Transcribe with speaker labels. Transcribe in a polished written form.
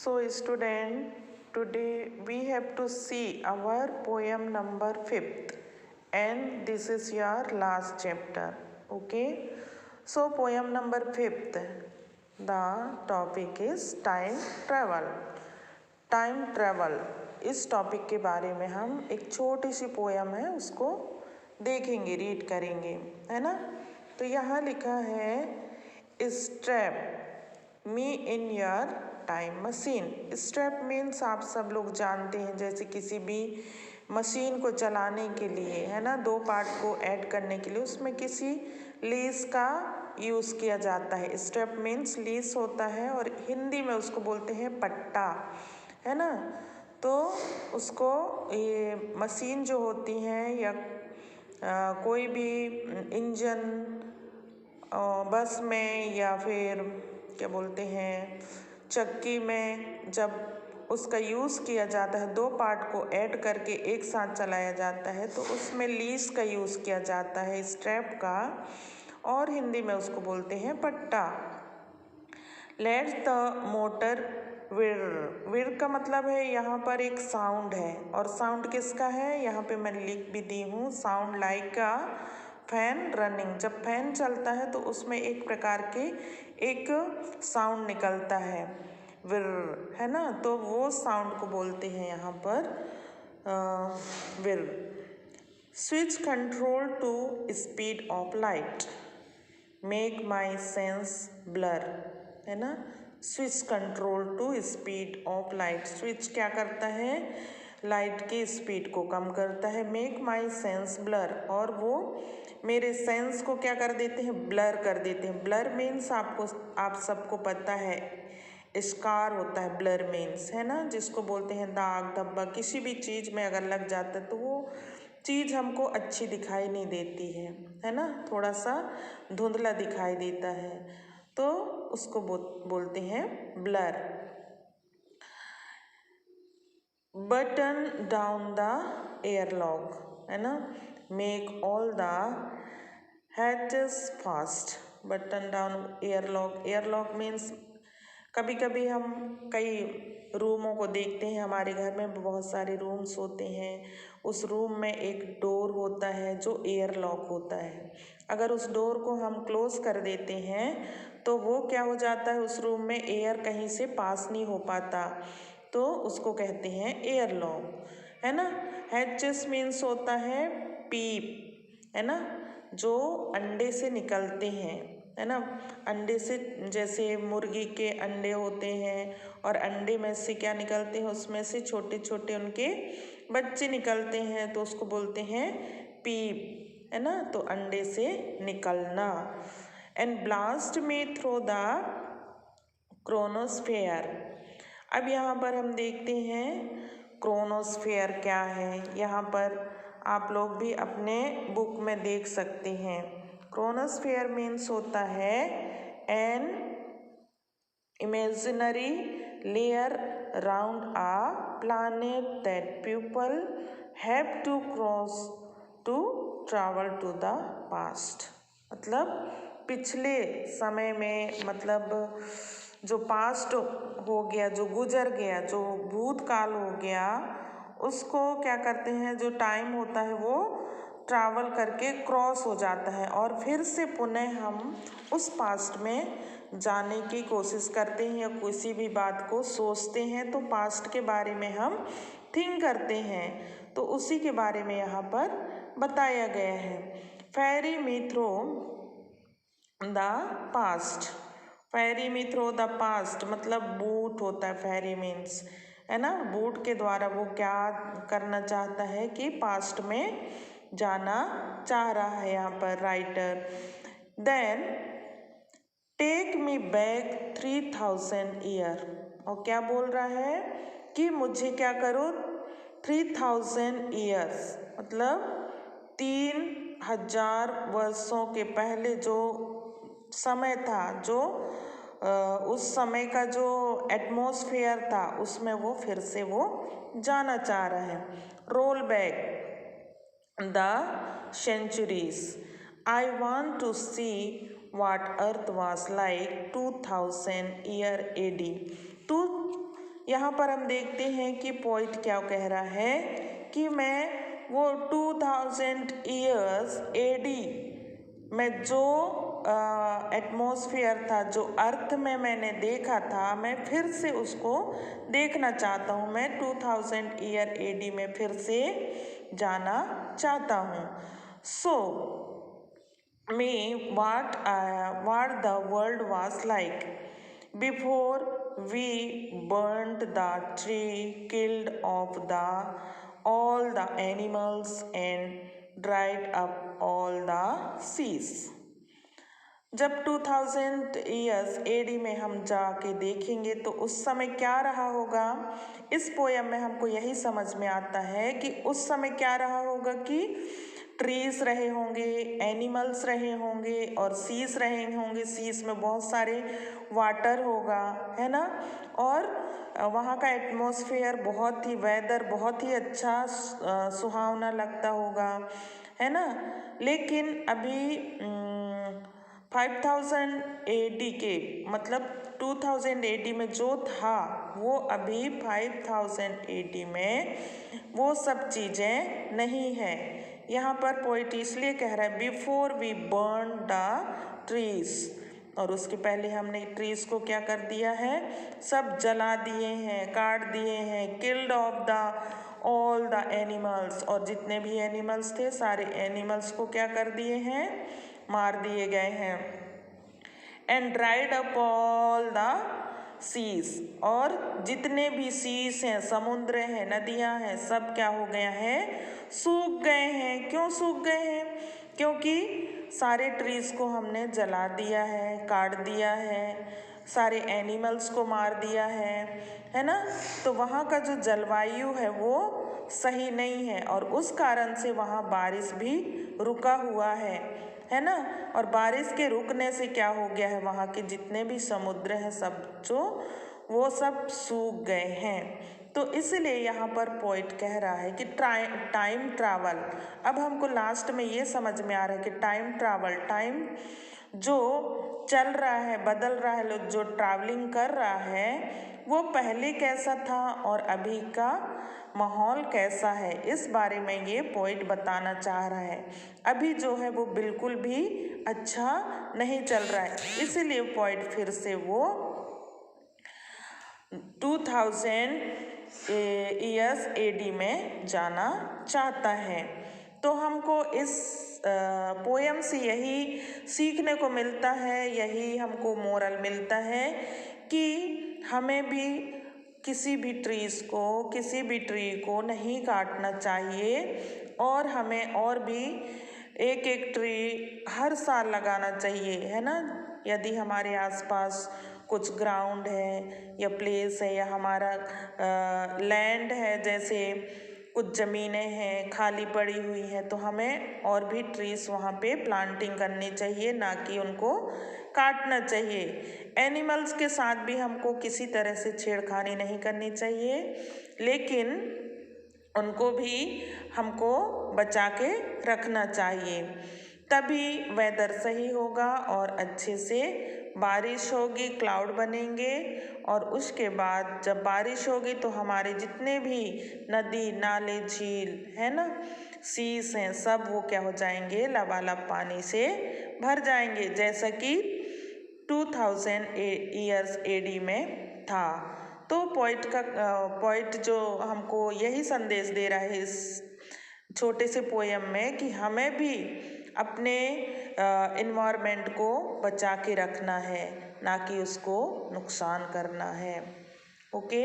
Speaker 1: So student, today we have to see our poem number 5th and this is your last chapter. Okay. So poem number 5th, the topic is time travel. Time travel इस topic के बारे में हम एक छोटी सी poem है उसको देखेंगे, रीड करेंगे, है ना। तो यहाँ लिखा है strap me in your time machine. Strap means आप सब लोग जानते हैं, जैसे किसी भी मशीन को चलाने के लिए, है ना, दो पार्ट को ऐड करने के लिए उसमें किसी लीस का यूज़ किया जाता है। स्ट्रैप मीन्स लीस होता है और हिंदी में उसको बोलते हैं पट्टा, है ना। तो उसको ये मशीन जो होती हैं या कोई भी इंजन बस में या फिर क्या बोलते हैं चक्की में, जब उसका यूज़ किया जाता है, दो पार्ट को ऐड करके एक साथ चलाया जाता है, तो उसमें लीस का यूज़ किया जाता है, स्ट्रैप का, और हिंदी में उसको बोलते हैं पट्टा। लेट्स द मोटर विर। विर का मतलब है यहाँ पर एक साउंड है, और साउंड किसका है यहाँ पे मैं लिख भी दी हूँ, sound like a fan running. जब फैन चलता है तो उसमें एक प्रकार के एक साउंड निकलता है, विर, है ना। तो वो साउंड को बोलते हैं यहाँ पर विर। Switch control to speed of light, make my sense blur, है ना। Switch control to speed of light, switch क्या करता है, लाइट की स्पीड को कम करता है। मेक माई सेंस ब्लर, और वो मेरे सेंस को क्या कर देते हैं, ब्लर कर देते हैं। ब्लर मीन्स आप सबको पता है स्कार होता है ब्लर मीन्स, है ना, जिसको बोलते हैं दाग धब्बा। किसी भी चीज़ में अगर लग जाता है तो वो चीज़ हमको अच्छी दिखाई नहीं देती है ना, थोड़ा सा धुंधला दिखाई देता है, तो उसको बोलते हैं blur. Button down the airlock, है ना, make all the hatches fast. Button down airlock, airlock means कभी कभी हम कई रूमों को देखते हैं, हमारे घर में बहुत सारे रूम्स होते हैं, उस रूम में एक डोर होता है जो एयर लॉक होता है। अगर उस डोर को हम क्लोज कर देते हैं तो वो क्या हो जाता है, उस रूम में एयर कहीं से पास नहीं हो पाता, तो उसको कहते हैं एयर लॉक, है ना। हैचेस मीन्स होता है पीप, है ना, जो अंडे से निकलते हैं, है ना। अंडे से, जैसे मुर्गी के अंडे होते हैं और अंडे में से क्या निकलते हैं, उसमें से छोटे छोटे उनके बच्चे निकलते हैं, तो उसको बोलते हैं पीप, है ना, तो अंडे से निकलना। एंड ब्लास्ट में थ्रो द क्रोनोस्फेयर। अब यहाँ पर हम देखते हैं क्रोनोस्फेयर क्या है, यहाँ पर आप लोग भी अपने बुक में देख सकते हैं। क्रोनोस्फेयर मीन्स होता है an imaginary layer round a planet that people have to cross to travel to the past. मतलब पिछले समय में, मतलब जो पास्ट हो गया, जो गुजर गया, जो भूतकाल हो गया, उसको क्या करते हैं, जो टाइम होता है वो ट्रैवल करके क्रॉस हो जाता है, और फिर से पुनः हम उस पास्ट में जाने की कोशिश करते हैं या किसी भी बात को सोचते हैं तो पास्ट के बारे में हम थिंक करते हैं, तो उसी के बारे में यहाँ पर बताया गया है। Ferry me through the past, ferry me through the past मतलब बूट होता है, फेरी मीन्स, है ना, बूट के द्वारा वो क्या करना चाहता है कि पास्ट में जाना चाह रहा है यहाँ पर writer. Then take me back 3000 year, और क्या बोल रहा है कि मुझे क्या करो 3000 ईयर्स, मतलब 3000 वर्षों के पहले जो समय था, जो उस समय का जो एटमॉस्फेयर था उसमें वो फिर से वो जाना चाह रहा है। Roll back the centuries, I want to see what earth was like 2000 year AD, यहाँ पर हम देखते हैं कि पोइट क्या कह रहा है कि मैं वो 2000 ईयर्स एडी में जो एटमॉस्फेयर था, जो अर्थ में मैंने देखा था, मैं फिर से उसको देखना चाहता हूँ। मैं 2000 ईयर एडी में फिर से जाना चाहता हूँ। सो me what the world was like before we burned the tree, killed off all the animals and dried up all the seas। जब 2000 ईयर्स एडी में हम जाके देखेंगे तो उस समय क्या रहा होगा। इस पोयम में हमको यही समझ में आता है कि उस समय क्या रहा होगा कि ट्रीज रहे होंगे, एनिमल्स रहे होंगे और सीस रहे होंगे। सीस में बहुत सारे वाटर होगा, है ना। और वहाँ का एटमॉस्फेयर बहुत ही, वेदर बहुत ही अच्छा सुहावना लगता होगा, है ना। लेकिन अभी 5000 एडी के मतलब 2000 एडी में जो था वो अभी 5000 एडी में वो सब चीज़ें नहीं है। यहाँ पर पोइट इसलिए कह रहा है before we burn the trees, और उसके पहले हमने ट्रीज को क्या कर दिया है, सब जला दिए हैं, काट दिए हैं। Killed of the all the animals, और जितने भी एनिमल्स थे सारे एनिमल्स को क्या कर दिए हैं, मार दिए गए हैं। And dried up all the seas, और जितने भी सीज हैं, समुद्र हैं, नदियां हैं, सब क्या हो गया है, सूख गए हैं। क्यों सूख गए हैं? क्योंकि सारे ट्रीज को हमने जला दिया है, काट दिया है, सारे एनिमल्स को मार दिया है ना। तो वहाँ का जो जलवायु है वो सही नहीं है और उस कारण से वहाँ बारिश भी रुका हुआ है ना। और बारिश के रुकने से क्या हो गया है, वहाँ के जितने भी समुद्र हैं सब जो वो सब सूख गए हैं। तो इसलिए यहाँ पर पोइट कह रहा है कि टाइम ट्रैवल, अब हमको लास्ट में ये समझ में आ रहा है कि टाइम ट्रैवल, टाइम जो चल रहा है, बदल रहा है, जो ट्रैवलिंग कर रहा है वो पहले कैसा था और अभी का माहौल कैसा है, इस बारे में ये पोइट बताना चाह रहा है। अभी जो है वो बिल्कुल भी अच्छा नहीं चल रहा है, इसीलिए पोइट फिर से वो 2000 ईयर्स एडी में जाना चाहता है। तो हमको इस पोयम से यही सीखने को मिलता है, यही हमको मोरल मिलता है कि हमें भी किसी भी ट्री को नहीं काटना चाहिए और हमें और भी एक एक ट्री हर साल लगाना चाहिए, है ना। यदि हमारे आसपास कुछ ग्राउंड है या प्लेस है या हमारा लैंड है, जैसे कुछ ज़मीनें हैं खाली पड़ी हुई हैं, तो हमें और भी ट्रीज वहाँ पे प्लांटिंग करनी चाहिए, ना कि उनको काटना चाहिए। एनिमल्स के साथ भी हमको किसी तरह से छेड़खानी नहीं करनी चाहिए, लेकिन उनको भी हमको बचा के रखना चाहिए, तभी वेदर सही होगा और अच्छे से बारिश होगी, क्लाउड बनेंगे और उसके बाद जब बारिश होगी तो हमारे जितने भी नदी नाले झील है ना, सीस हैं, सब वो क्या हो जाएंगे, लबालब पानी से भर जाएंगे, जैसा कि 2000 ईयर्स एडी में था। तो पोइट जो हमको यही संदेश दे रहा है इस छोटे से पोयम में कि हमें भी अपने इन्वायरमेंट को बचा के रखना है, ना कि उसको नुकसान करना है। ओके।